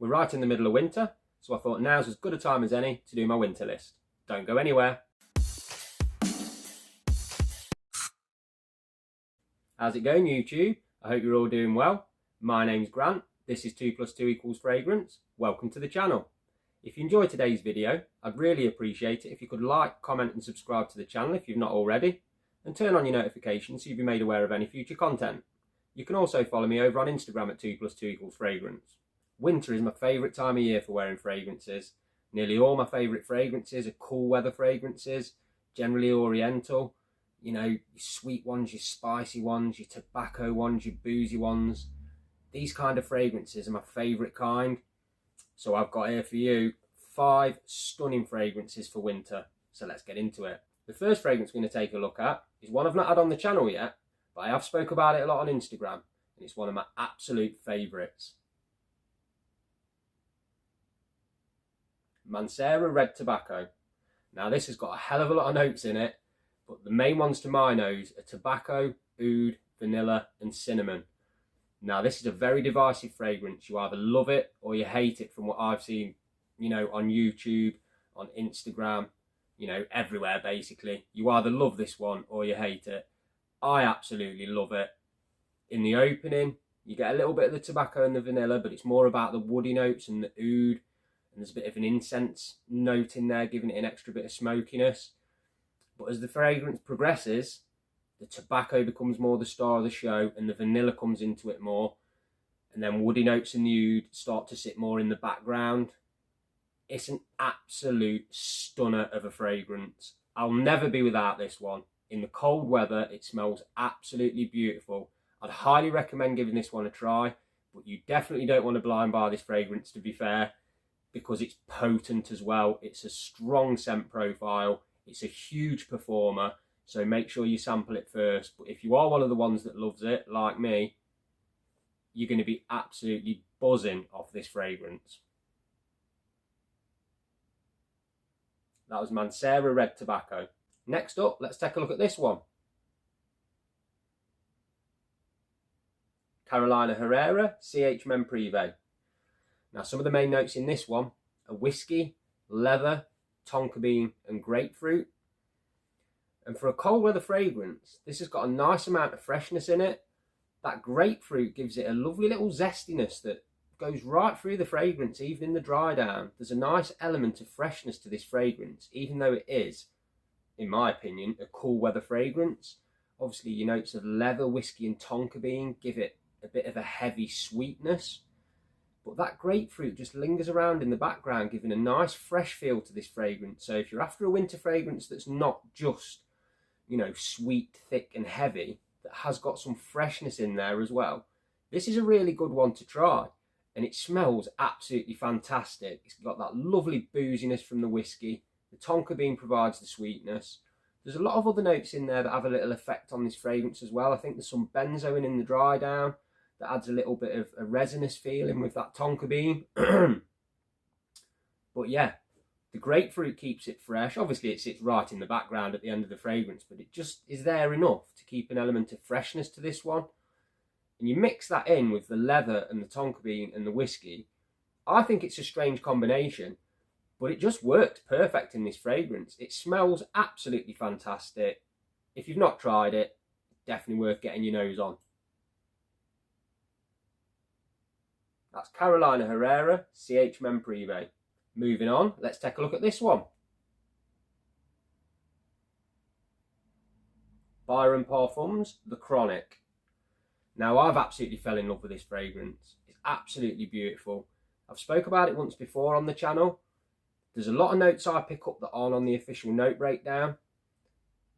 We're right in the middle of winter, so I thought now's as good a time as any to do my winter list. Don't go anywhere. How's it going, YouTube? I hope you're all doing well. My name's Grant. This is 2 + 2 = Fragrance. Welcome to the channel. If you enjoyed today's video, I'd really appreciate it if you could like, comment and subscribe to the channel if you've not already, and turn on your notifications so you'll be made aware of any future content. You can also follow me over on Instagram at 2 + 2 = Fragrance. Winter is my favourite time of year for wearing fragrances. Nearly all my favourite fragrances are cool weather fragrances, generally oriental. You know, your sweet ones, your spicy ones, your tobacco ones, your boozy ones. These kind of fragrances are my favourite kind. So I've got here for you 5 stunning fragrances for winter. So let's get into it. The first fragrance we're going to take a look at is one I've not had on the channel yet, but I have spoke about it a lot on Instagram, and it's one of my absolute favourites. Herrera Red Tobacco. Now this has got a hell of a lot of notes in it, but the main ones to my nose are tobacco, oud, vanilla and cinnamon. Now this is a very divisive fragrance. You either love it or you hate it from what I've seen, you know, on YouTube, on Instagram, you know, everywhere basically. You either love this one or you hate it. I absolutely love it. In the opening, you get a little bit of the tobacco and the vanilla, but it's more about the woody notes and the oud. And there's a bit of an incense note in there, giving it an extra bit of smokiness. But as the fragrance progresses, the tobacco becomes more the star of the show and the vanilla comes into it more. And then woody notes and the oud start to sit more in the background. It's an absolute stunner of a fragrance. I'll never be without this one. In the cold weather, it smells absolutely beautiful. I'd highly recommend giving this one a try, but you definitely don't want to blind buy this fragrance, to be fair, because it's potent as well. It's a strong scent profile. It's a huge performer, so make sure you sample it first. But if you are one of the ones that loves it, like me, you're going to be absolutely buzzing off this fragrance. That was Herrera Red Tobacco. Next up, let's take a look at this one. Carolina Herrera CH Men Privé. Now, some of the main notes in this one are whiskey, leather, tonka bean and grapefruit. And for a cold weather fragrance, this has got a nice amount of freshness in it. That grapefruit gives it a lovely little zestiness that goes right through the fragrance, even in the dry down. There's a nice element of freshness to this fragrance, even though it is, in my opinion, a cool weather fragrance. Obviously, your notes of leather, whiskey and tonka bean give it a bit of a heavy sweetness. But that grapefruit just lingers around in the background, giving a nice fresh feel to this fragrance. So if you're after a winter fragrance that's not just, you know, sweet, thick and heavy, that has got some freshness in there as well, this is a really good one to try. And it smells absolutely fantastic. It's got that lovely booziness from the whiskey. The tonka bean provides the sweetness. There's a lot of other notes in there that have a little effect on this fragrance as well. I think there's some benzoin in the dry down that adds a little bit of a resinous feeling with that tonka bean. But yeah, the grapefruit keeps it fresh. Obviously, it sits right in the background at the end of the fragrance, but it just is there enough to keep an element of freshness to this one. And you mix that in with the leather and the tonka bean and the whiskey. I think it's a strange combination, but it just works perfect in this fragrance. It smells absolutely fantastic. If you've not tried it, definitely worth getting your nose on. That's Carolina Herrera CH Men Privé. Moving on, let's take a look at this one. Byron Parfums, The Chronic. Now, I've absolutely fell in love with this fragrance. It's absolutely beautiful. I've spoke about it once before on the channel. There's a lot of notes I pick up that aren't on the official note breakdown.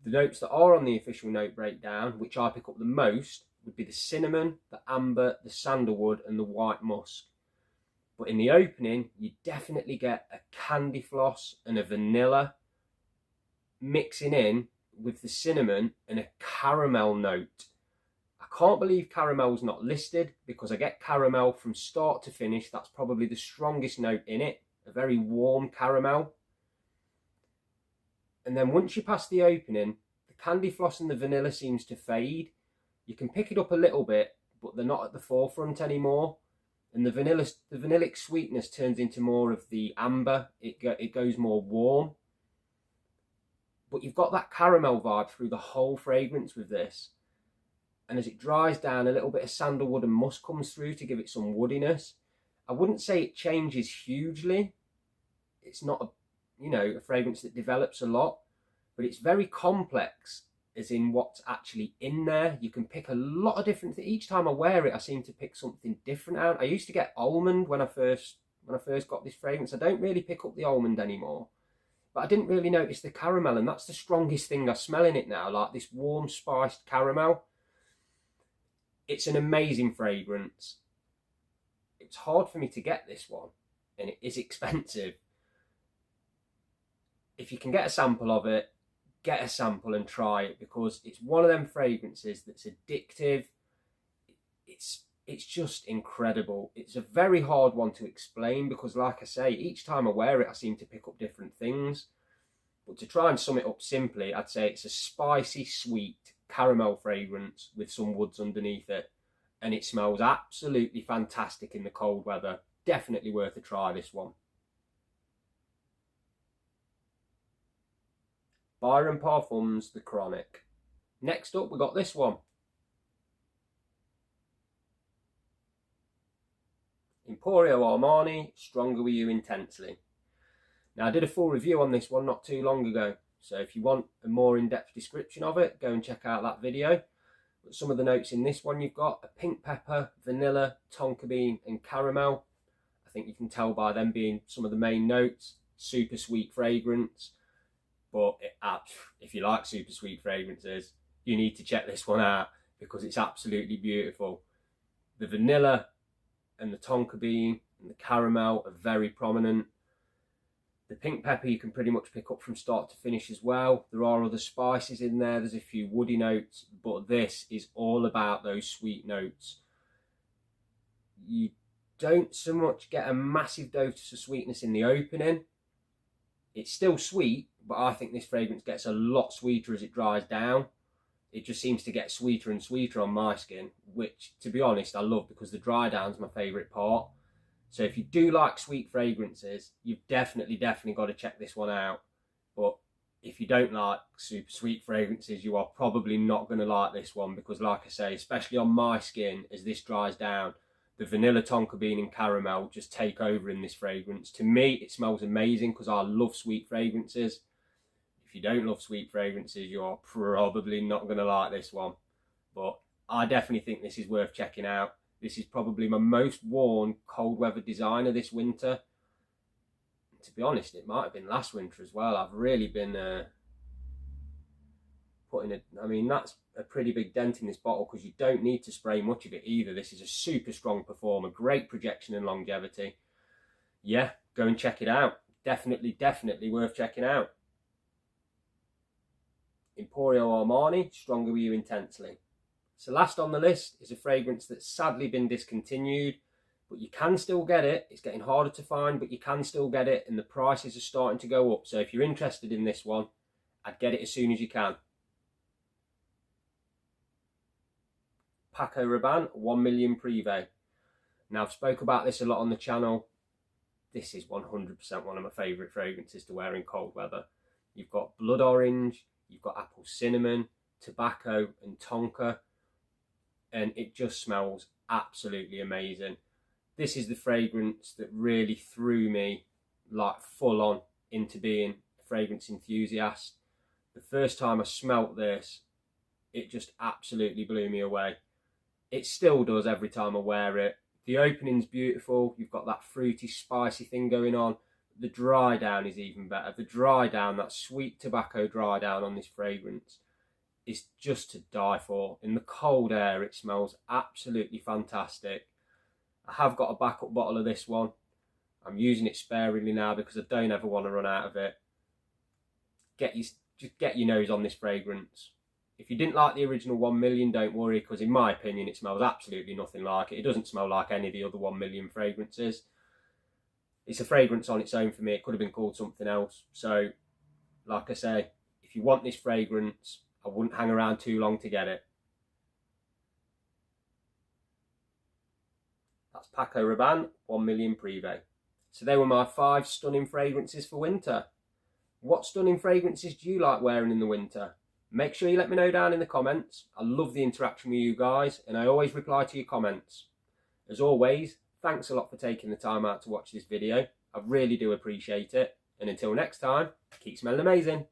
The notes that are on the official note breakdown, which I pick up the most, would be the cinnamon, the amber, the sandalwood and the white musk. But in the opening, you definitely get a candy floss and a vanilla mixing in with the cinnamon and a caramel note. I can't believe caramel's not listed, because I get caramel from start to finish. That's probably the strongest note in it, a very warm caramel. And then once you pass the opening, the candy floss and the vanilla seems to fade. You can pick it up a little bit, but they're not at the forefront anymore. and the vanillic sweetness turns into more of the amber. It goes more warm. But you've got that caramel vibe through the whole fragrance with this. And as it dries down, a little bit of sandalwood and musk comes through to give it some woodiness. I wouldn't say it changes hugely. It's not a fragrance that develops a lot, but it's very complex as in what's actually in there. You can pick a lot of different things. Each time I wear it, I seem to pick something different out. I used to get almond when I first got this fragrance. I don't really pick up the almond anymore. But I didn't really notice the caramel, and that's the strongest thing I smell in it now, like this warm spiced caramel. It's an amazing fragrance. It's hard for me to get this one, and it is expensive. If you can get a sample of it, get a sample and try it, because it's one of them fragrances that's addictive. It's just incredible. It's a very hard one to explain because, like I say, each time I wear it, I seem to pick up different things. But to try and sum it up simply, I'd say it's a spicy, sweet caramel fragrance with some woods underneath it. And it smells absolutely fantastic in the cold weather. Definitely worth a try, this one. Byron Parfums, The Chronic. Next up, we got this one. Emporio Armani, Stronger With You Intensely. Now, I did a full review on this one not too long ago, so if you want a more in-depth description of it, go and check out that video. But some of the notes in this one, you've got a pink pepper, vanilla, tonka bean and caramel. I think you can tell by them being some of the main notes. Super sweet fragrance, but if you like super sweet fragrances, you need to check this one out because it's absolutely beautiful. The vanilla and the tonka bean and the caramel are very prominent. The pink pepper you can pretty much pick up from start to finish as well. There are other spices in there. There's a few woody notes, but this is all about those sweet notes. You don't so much get a massive dose of sweetness in the opening. It's still sweet, but I think this fragrance gets a lot sweeter as it dries down. It just seems to get sweeter and sweeter on my skin, which, to be honest, I love because the dry down's my favourite part. So if you do like sweet fragrances, you've definitely got to check this one out. But if you don't like super sweet fragrances, you are probably not going to like this one because, like I say, especially on my skin, as this dries down, the vanilla, tonka bean and caramel just take over in this fragrance. To me, it smells amazing because I love sweet fragrances. If you don't love sweet fragrances, you're probably not going to like this one. But I definitely think this is worth checking out. This is probably my most worn cold weather designer this winter. To be honest, it might have been last winter as well. I've really been that's a pretty big dent in this bottle because you don't need to spray much of it either. This is a super strong performer, great projection and longevity. Yeah, go and check it out. Definitely worth checking out. Emporio Armani, Stronger With You Intensely. So last on the list is a fragrance that's sadly been discontinued, but you can still get it. It's getting harder to find, but you can still get it, and the prices are starting to go up. So if you're interested in this one, I'd get it as soon as you can. Paco Rabanne, 1 Million Privé. Now, I've spoke about this a lot on the channel. This is 100% one of my favourite fragrances to wear in cold weather. You've got blood orange, you've got apple cinnamon, tobacco and tonka, and it just smells absolutely amazing. This is the fragrance that really threw me like full on into being a fragrance enthusiast. The first time I smelt this, it just absolutely blew me away. It still does every time I wear it. The opening's beautiful. You've got that fruity, spicy thing going on. The dry down is even better. The dry down, that sweet tobacco dry down on this fragrance, is just to die for. In the cold air, it smells absolutely fantastic. I have got a backup bottle of this one. I'm using it sparingly now because I don't ever want to run out of it. Just get your nose on this fragrance. If you didn't like the original 1 Million, don't worry, because in my opinion, it smells absolutely nothing like it. It doesn't smell like any of the other 1 Million fragrances. It's a fragrance on its own for me. It could have been called something else. So, like I say, if you want this fragrance, I wouldn't hang around too long to get it. That's Paco Rabanne 1 Million Privé. So they were my 5 stunning fragrances for winter. What stunning fragrances do you like wearing in the winter? Make sure you let me know down in the comments. I love the interaction with you guys, and I always reply to your comments. As always, thanks a lot for taking the time out to watch this video. I really do appreciate it. And until next time, keep smelling amazing.